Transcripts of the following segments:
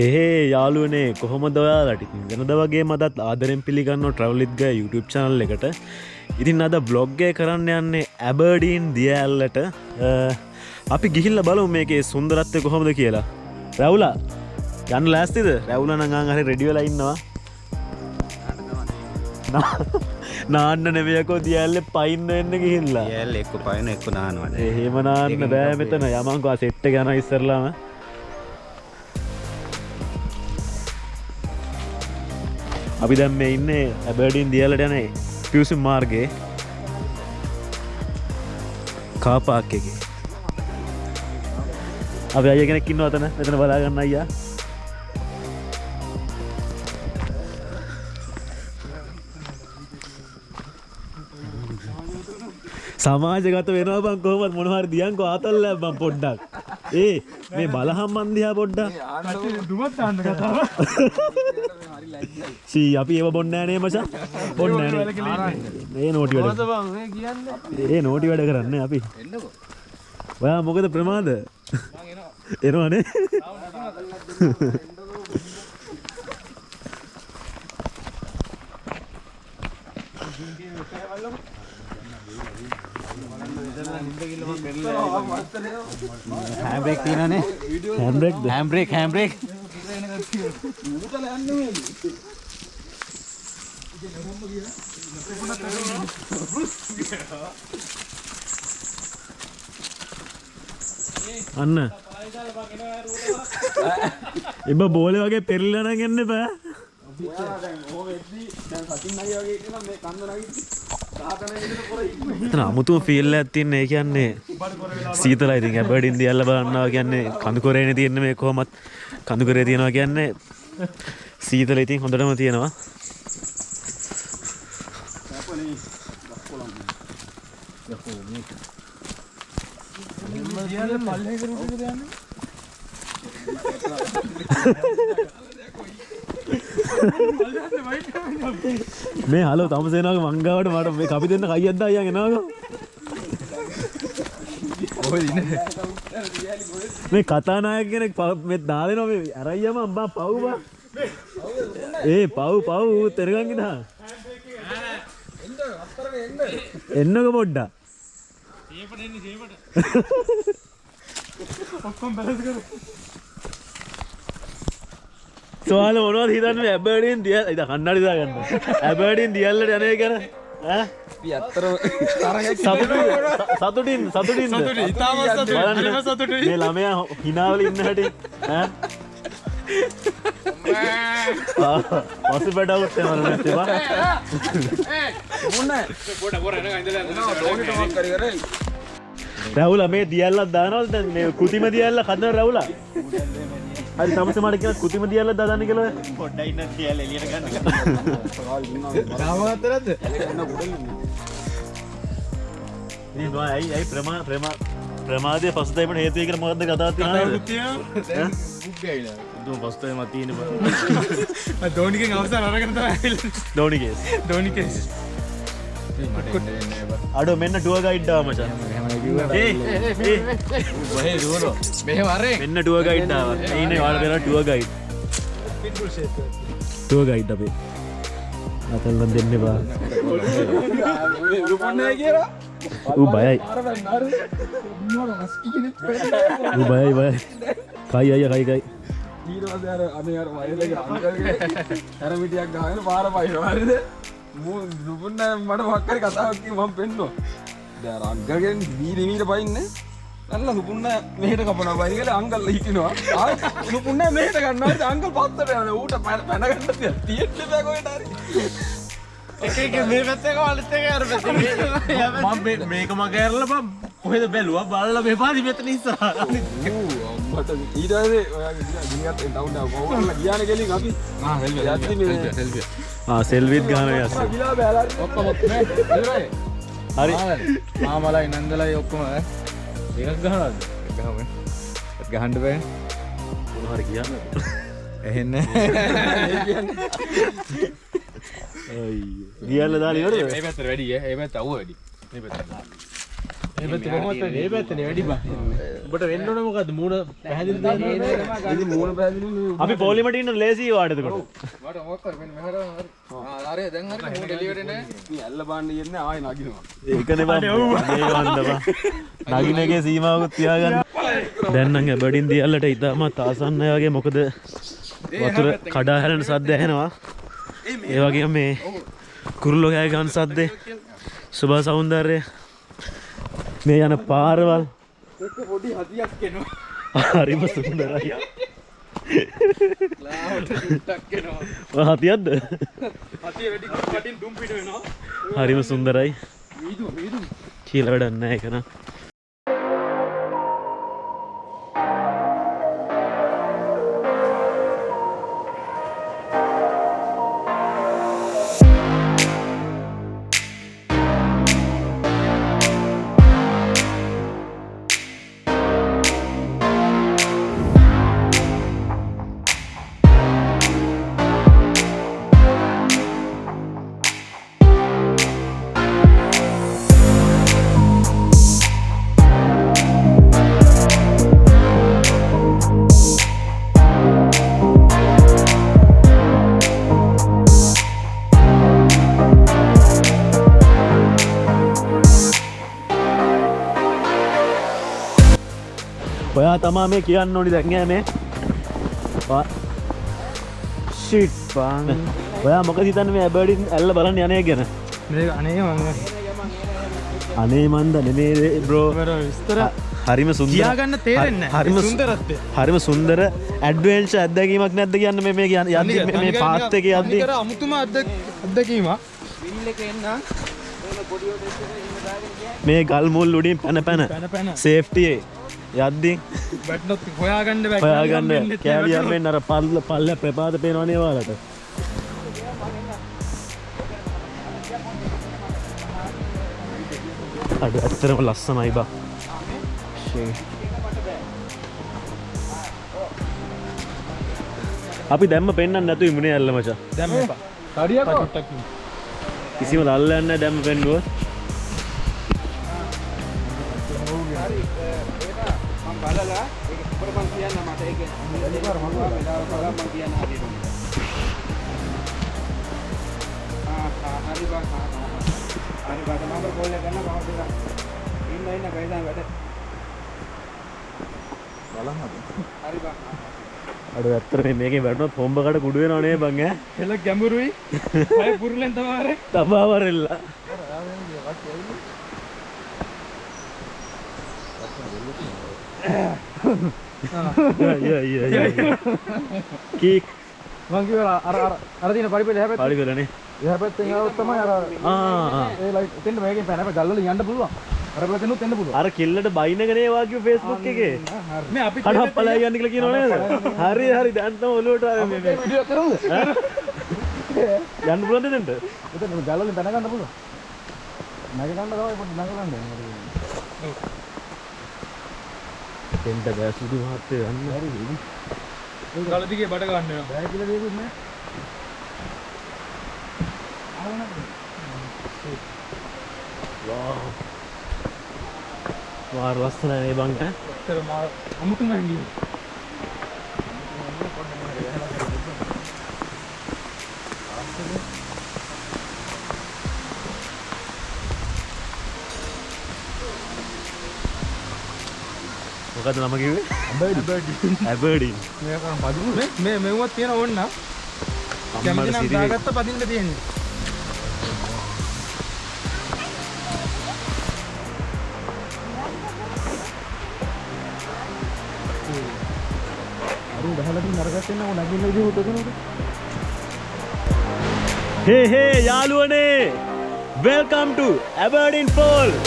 එහෙ යාළුවනේ කොහොමද ඔයාලට? ඉතින් වෙනද වගේ මදත් ආදරෙන් පිළිගන්නවා travel with Gaiya YouTube channel එකට. ඉතින් අද vlog එක කරන්න යන්නේ Aberdeen දියඇල්ලට. අපි ගිහිල්ලා බලමු මේකේ සුන්දරත්වය කොහොමද කියලා. රැවුලා යන්න ලෑස්තිද? රැවුලා නම් අහන් හරි රෙඩි වෙලා ඉන්නවා. නාන්න නෙවෙයිකෝ දියඇල්ලේ පයින් වෙන්න ගිහිල්ලා. දියඇල්ල එක්ක පයින් එක්ක නානවා. එහෙම නාන්න බෑ මෙතන. යමන්කෝ ආ සෙට් එක යනවා ඉස්සරලාම. අපි දැන් මේ ඉන්නේ Aberdeen දියඇල්ලට යන පියුසුම් මාර්ගයේ කාර් පාක් එකේ. අපි අයියා කෙනෙක් ඉන්නවා අතන. මෙතන බලා ගන්න අයියා. සමාජගත වෙනවා බං කොහොමද මොන හරි දියන්කෝ ආතල්ල බං පොඩ්ඩක්. මේ බලහම් මන් දිහා පොඩ්ඩක්. දුමත් දාන්න කතාව. සී අපි ඒව බොන්නේ නෑ නේ මචං. බොන්නේ නෑ. මේ නෝටි වැඩ. මොකද බං මේ කියන්නේ? ඒ නෝටි වැඩ කරන්නේ අපි. එන්නකෝ. ඔයා මොකද ප්‍රමාද? මං එනවා. එනවනේ. හැම්බ්‍රේක් තියෙනනේ. හැම්බ්‍රේක්. අන්න. ඉබ්බ බෝලේ වගේ පෙරලිලා නම් යන්න බෑ. ඔයා දැන් ඕම එද්දි දැන් සතින් අයියා වගේ ඉන්නවා මේ කන්ද නැගිටි. එතන අමුතුම ෆීල් එකක් තියෙන. ඒ කියන්නේ සීතලයි. ඉතින් Aberdeen දියල්ල බලනවා කියන්නේ කඳු කොරේනේ තියෙන්නේ මේ කොහොමත් කඳු කොරේ තියනවා කියන්නේ සීතල ඉතින් හොඳටම තියෙනවා. මේ හලෝ තමසේනාගේ මංගාවට මට මේ කපි දෙන්න කයියක් දායන් එනවාකෝ. මේ කතානායක කෙනෙක් මේ දාලා මේ අරයියම අම්බා පව් බා. පව් තෙරගන් ඉදා. එන්නක පොඩ්ඩක්. ඔක්කොම බැලන්ස් කර. සෝවාල මොනවද හිතන්නේ Aberdeen දියල්ල ඉතින් කන්නඩි දාගන්න. Aberdeen දියල්ලට යන්නේ ගැන ඈ අපි අතර සතුටින් ඉතාලම සතුටුයි. මේ ළමයා හිනාවල ඉන්න හැටි ඈ පොසිබල් ඩවුට් එක මම නැත්තේ මොන්නේ පොඩ එනක ඉඳලා ඩෝනි ටෝක් කරේ රැවුලා මේ දියල්ලක් දානවද දැන් මේ කෘතිම දියල්ල කන්න රැවුලා හරි තමසේ මට කියන කෘතිම දියල්ල දාන්න කියලා පොඩ්ඩයි ඉන්න දියල්ල එළියට ගන්න. ගාව අතරද? ඉතින් බා ඇයි ප්‍රමාදයේ පසුතැවීමට හේතු වෙයි කියලා මොකද්ද කතාවක් තියෙනවද? බුක් ගයිලා. දුම පසුතැවීම තියෙන බා. ඩෝනිගෙන් අවසන් අරගෙන තමයි ආවිල්ලා. ඩෝනි කේස්. අඩෝ මෙන්න ටුවර් ගයිඩ් ආවා මචං. වහේ දුවනෝ. මෙහෙම අරේ. මෙන්න ටුවර් ගයිඩ් ආවා. මේ ඉන්නේ ඔයාලා පෙරලා ටුවර් ගයිඩ්. පිටුල් ෂේප්. ටුවර් ගයිඩ් අපේ. අතල්ලන් දෙන්න බා. රුපන්නේ කියලා. ඌ බයයි. ඌ බයයි. කයි අයියා කයි. ඊට පස්සේ අර අනේ අර වයලගේ අන්කල්ගේ අර මිටියක් ගහගෙන පාර පයින්නවා හරිද? දුපුන්න මට වක්කරි කතාවක් කිව්ව මම පෙන්නුවා. දැන් අංකල්ගෙන් වීර පයින්නේ. නල්ල දුපුන්න මෙහෙට කපනවා බයි කියලා අංකල් හිටිනවා. ආයෙත් දුපුන්න මෙහෙට ගන්නවා. අංකල් පස්සට යනවා. ඌට පැන ගන්න තියෙන්නේ බෑ කොහෙට හරි. එක මේ පැත්තේ කවලත් එක අර පැත්තේ. මම මේක මගේ ඇරලා බම් කොහෙද බැලුවා බලලා මේ පාරි මෙතන ඉස්සරහා. මට ඊට පස්සේ ඔයාගේ ගිනිගත් ටවුන් එක කොහොමද ගියානේ ගෙලින් අපි. සෙල්ෆි. සෙල්විත් ගහන යස්ස. ගිලා බෑලා ඔක්කොම මේ ඉවරයි. හරි. මාමලයි නන්දලයි ඔක්කොම එකක් ගහනවාද? එකක් ගහමු. ඒත් ගහන්න බෑ. මොන හරි කියන්නද? ඇහෙන්නේ. ඒ කියන්නේ. අයියෝ. ගියල්ල දාලා ඉවරද? මේ පැත්තට වැඩි ඈ. මේ පැත්ත අවුව වැඩි. මේ පැත්තට දාන්න. ඒ පැත්තේ කොහොමද මේ පැත්තේ වැඩි බා. ඔබට වෙන්න ඕන මොකද්ද? මූණ පැහැදිලි දෙන්නේ. ඉතින් මූණ පැහැදිලි අපි පොලිමට ඉන්න ලේසි වාඩද කොට. මට මොකක් කර මෙන්න මෙහෙර හරි දැන් හරි මූණ ඩෙලිවරි නෑ. මේ ඇල්ල බාන්න යන්නේ ආයෙ නගිනවා. ඒකනේ බා. මේ වන්දපා. නගින එකේ සීමාවකුත් තියාගන්න. දැන් නම් ඇබර්ඩීන් දියල්ලට ඉතාමත් ආසන්නයි වගේ මොකද වතුර කඩා හැලෙන සද්ද ඇහෙනවා. ඒ වගේම මේ කුරුල්ලෝ කෑ ගන්න සද්දේ සුභ සෞන්දර්යය මේ යන පාරවල් පොඩි හදියක් එනවා. හරිම සුන්දරයි. ලාවට ටක් එනවා. හතියක්ද? හතිය වැඩි කටින් දුම් පිට වෙනවා. හරිම සුන්දරයි. මීදුම කියලා වැඩක් නැහැ ඒක න ะ. ඔයා තමා මේ කියන්න ඕනි දැන් මේ ෂිට් බං. ඔයා මොකද හිතන්නේ මේ ඇබර්ඩීන් ඇල්ල බලන්න යන්නේ ගැන? මේ අනේ මං අනේ මන්ද නෙමේ බ්‍රෝ. විස්තර හරිම සුන්දර. කියාගන්න තේරෙන්නේ නැහැ. හරිම සුන්දරත්වය. හරිම සුන්දර ඇඩ්වෙන්චර් අත්දැකීමක් නැද්ද කියන්නේ මේ යද්දි මේ පාත් එකේ යද්දි. අනිකර අමුතුම අත්දැකීමක්. විල් එකේ එන්න ඕන පොඩියෝ ටෙස්ට් එකේ ඉන්න දාගෙන ගියා. මේ ගල් මුල් උඩින් පැන සේෆ්ටි යද්දි බැට්නොත් හොයාගන්න කෑලියම් වෙන්න අර පල්ල ප්‍රපාත පේනවනේ ඔයාලට. අද ඇත්තටම ලස්සනයි බා. අපි දැම්ම පෙන්නන්න නැතු ඉමුනේ ඇල්ල මචං. දැම්ම එපා. කඩියක් කිසිම ලල්ලයක් නැහැ දැම්ම පෙන්නුවොත්. බලලා ඒක උඩ මං කියන්න මට ඒක ඉස්සර මම වෙලාව බලලා මං කියන්න හරියට. හරි බං හරි බං මම කෝල් එක කරනවා මම දෙනවා. ඉන්න ගයිදා වැඩ. බලන්න හරි බං. අර ඇත්තට මේකේ වැටුණොත් හොම්බකට කුඩු වෙනව නේ බං ඈ. එල ගැඹුරුයි. අය පුරුලෙන් තමයි තබාවරෙල්ලා. කීක් මං කිව්වා අර දින පරිපෙල එහා පැත්තේ පරිපෙලනේ එහා පැත්තෙන් ආවොත් තමයි අර ඒ ලයිට් එතෙන්ද මේකෙන් පැන අපේ ගල්වල යන්න පුළුවන් අර පැත්තෙනුත් එන්න පුළුවන් අර කිල්ලට බයිනගනේ වාකිය Facebook එකේ මේ අපි කඩප්පලයි යන්න කියලා කියනව නේද හරි දැන් තමයි ඔලුවට ආවේ මේ වීඩියෝ කරමුද යන්න පුළුවන්ද දෙන්න එතන ගල්වලින් පැන ගන්න පුළුවන් නැග ගන්න තමයි පොඩ්ඩක් නගලන්න දෙන්න බෑ සුදු මහත්තයෝ යන්න හරි ගල දිගේ බඩ ගන්න වෙනවා බෑ කියලා දෙයක් නෑ වාව් වාර් ලස්සනයි නේ බං ඈ ඇත්තට මා අමුතුම හැංගීම මොකද නම කිව්වේ ඇබර්ඩීන් මේක කරන් පදිමු මේ මෙව්වත් තියෙන ඕන්න කැමති නම් දාගත්ත පදින්න තියෙන්නේ අරු බහලා තියෙන අරකට එන්න ඕන නැගින්න විදිහ උතනොද හේ යාළුවනේ welcome to Aberdeen Falls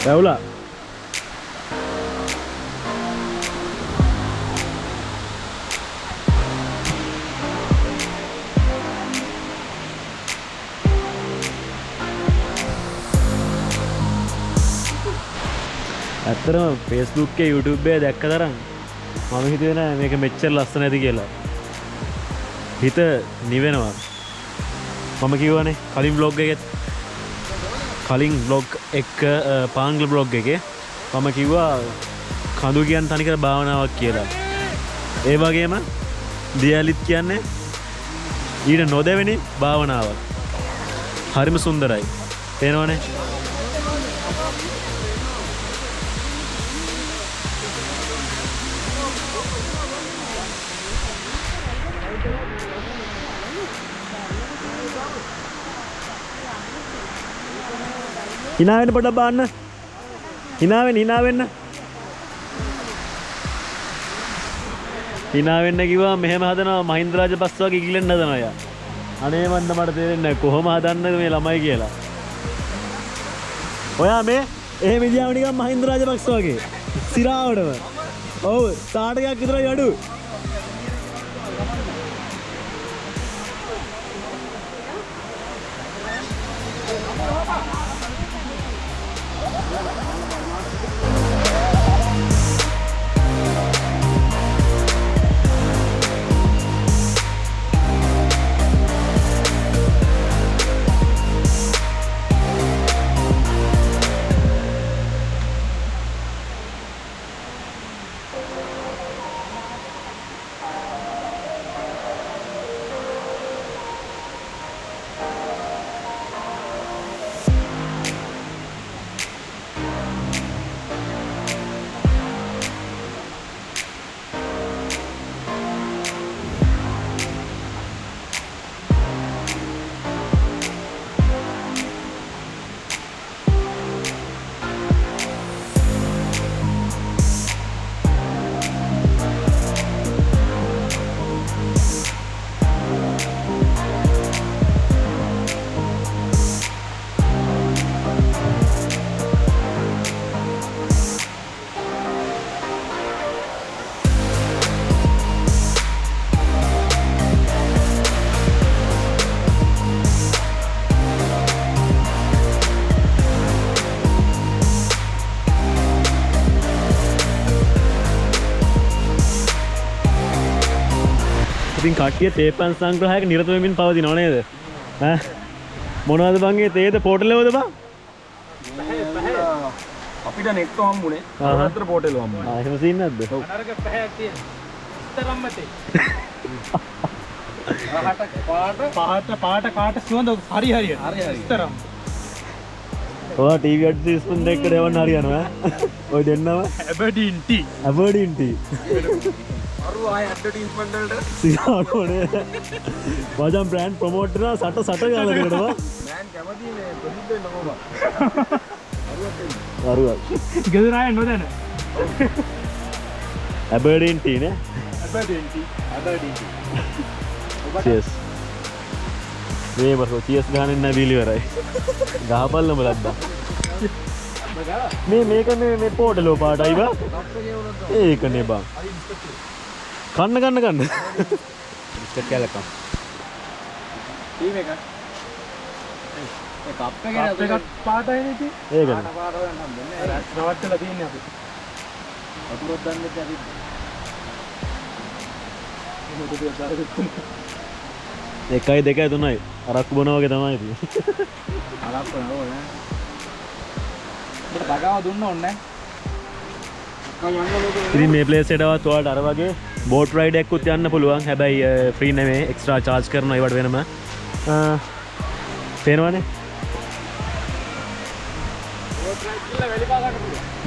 වැවුලා. ඇත්තටම Facebook එකේ YouTube එකේ දැක්ක තරම් මම හිතුවේ නෑ මේක මෙච්චර ලස්සන ඇති කියලා. හිත නිවෙනවා. මම කිව්වනේ කලින් vlog එක පාංගල vlog එකේ මම කිව්වා කඳු කියන්නේ තනිකර භාවනාවක් කියලා. ඒ වගේම දියලිත් කියන්නේ ඊට නොදෙවෙනි භාවනාවක්. හරිම සුන්දරයි. පේනවනේ? hina wenna podak baanna hina wenna කිව්වා මෙහෙම හදනවා මහින්ද රාජපක්ෂ වගේ ඉගිලෙන්න හදනවා යා. අනේ මන්ද මට තේරෙන්නේ නැහැ කොහොම හදන්නද මේ ළමයි කියලා. ඔයා මේ එහෙම ඉදියාව නිකන් මහින්ද රාජපක්ෂ වගේ සිරාවටම. ඔව් තාටකයක් විතරයි අඩු. ඉතින් කට්ටිය තේපන් සංග්‍රහයක නිරත වෙමින් පවතිනව නේද? ඈ මොනවද බංගේ තේද පෝටලෙවද බං? අපිට නෙට් හම්බුනේ. අතර පෝටලෙව හම්බුනේ. එහෙම සීන් නැද්ද? අරක පැහැයක් තියෙන. ඉස්තරම්මතේ. පාට කාට සුවඳ හරි ඉස්තරම්. ඔයා ටීවී ඇඩ්වර්ටයිස්මන්ට් එකකට යවන්න හරියනවා ඈ. ඔය දෙන්නම Aberdeen tea. අරු ආය ඇඩ්වර්ටයිස්මන්ට් වලට සියානෝනේ. වජම් බ්‍රෑන්ඩ් ප්‍රොමෝට් කරනවා සට ගාලා කරනවා. මෑන් කැමති මේ ප්‍රසිද්ධ වෙන්න කොහොමද? අරුවක්. ගෙදර ආය නොදැන. Aberdeen tea නේ. Aberdeen tea. Cheers. මේ බසෝ cheers ගහන්න නැ බීලි ඉවරයි. ගහපල්ලම ලද්දා. මේක මේ පොටලෝ පාටයි බා. ඒකනේ බා. කන්න. බිස්කට් කෑල්ලක්. ටීම් එක. ඒ කප් එකේ පාටයි නේ. ඒකනේ. පාට හොයන්න හම්බෙන්නේ. නවත්තලා තියන්නේ අපි. වතුරක් දාන්නෙත් අපි. මොකද ඒක දාරෙත්. 1යි 2යි 3යි අරක්කු බොනවා වගේ තමයි ඉතින්. අරක්කු නෝ නේ. අපිට දගාව දුන්න ඕනේ නැහැ. ඉතින් මේ ප්ලේස් එකටවත් ඔයාලට අර වගේ බෝට් රයිඩ් එකකුත් යන්න පුළුවන්. හැබැයි ෆ්‍රී නෙමෙයි එක්ස්ට්‍රා charge කරනවා ඒවට වෙනම. පේනවනේ?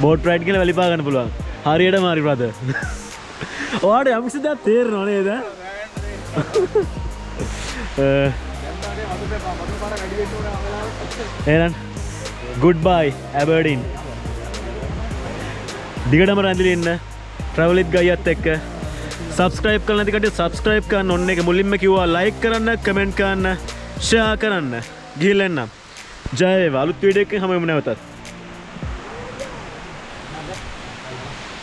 බෝට් රයිඩ් කියලා වෙලිපා ගන්න පුළුවන්. හරියටම හරි බ්‍රදර්. ඔයාලට යම් කිසි දෙයක් තේරෙනව නේද? එහෙනම් goodbye Aberdeen. දිගටම රැඳිලා ඉන්න travel with Gaiyat එක්ක. subscribe කරලා නැති කට්ටිය subscribe කරන්න ඕන එක මුලින්ම කිව්වා. like කරන්න, comment කරන්න, share කරන්න. ගිහින් එන්න. ජය වේවා. අලුත් වීඩියෝ එකකින් හමු වෙමු නැවතත්. බලන්න.